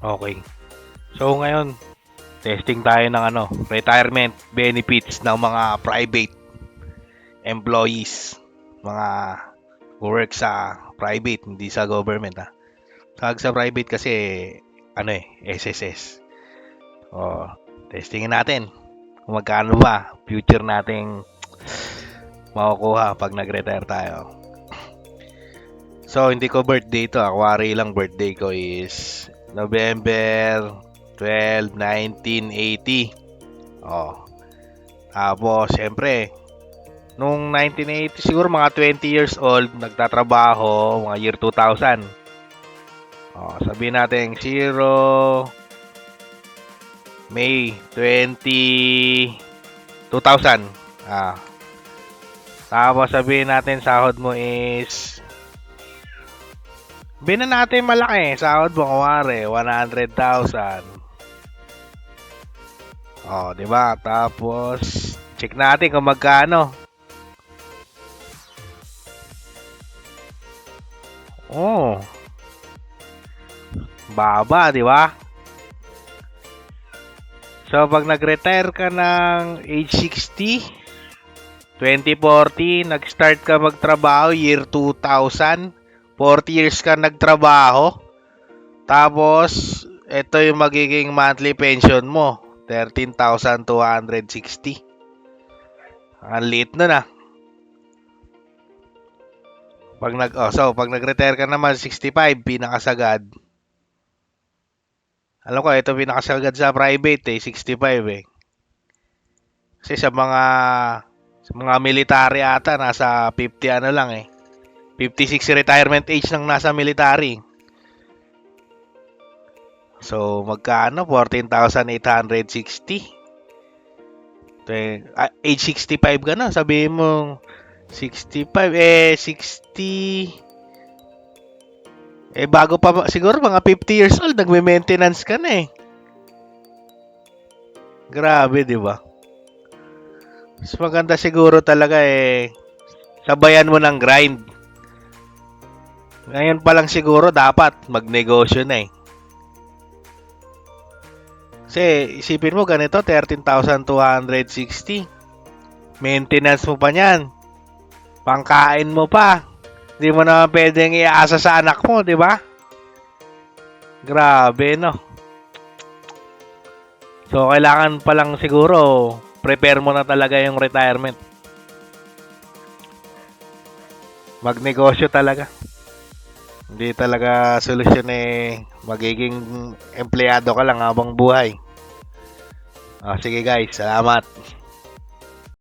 Okay. So ngayon, testing tayo ng retirement benefits ng mga private employees, mga work sa private, hindi sa government ha. Sa private kasi SSS. Oh, testingin natin kung magkano ba future nating makukuha pag nag-retire tayo. So, hindi ko birthday to. Kuwari lang birthday ko is November 12, 1980. Oh. Tapos, syempre, nung 1980, siguro mga 20 years old, nagtatrabaho, mga year 2000. Oh, sabihin natin 0 May 2000. Ah. Tapos sabihin natin sahod mo is Sabihin na natin malaki. Sahod mo kumare 100,000. Oh, 'di ba? Tapos check natin kung magkano. Oh, baba, 'di ba? So pag nag-retire ka ng age 60, 2040, nag-start ka magtrabaho year 2000, 40 years ka nagtrabaho. Tapos ito yung magiging monthly pension mo, 13,260. Ang liit nun ah. Pag nag-retire ka naman 65, pinakasagad. Alam ko ito pinakasagad sa private 65 eh. Kasi sa mga military ata nasa 50 lang eh. 56 retirement age nang nasa military. So magkano? 14,860. Age 65 ka na, sabihin mo 65 60 bago pa siguro mga 50 years old nagme-maintenance ka na eh. Grabe, 'di ba? Mas maganda siguro talaga sabayan mo ng grind. Ngayon pa lang siguro dapat magnegosyo na eh. Kasi isipin mo ganito, 13,260. Maintenance mo pa niyan. Pangkain mo pa. Hindi mo naman pwedeng iasa sa anak mo, di ba? Grabe, no? So, kailangan pa lang siguro prepare mo na talaga yung retirement. Magnegosyo talaga. Hindi talaga solusyon magiging empleyado ka lang habang buhay. Sige guys, salamat.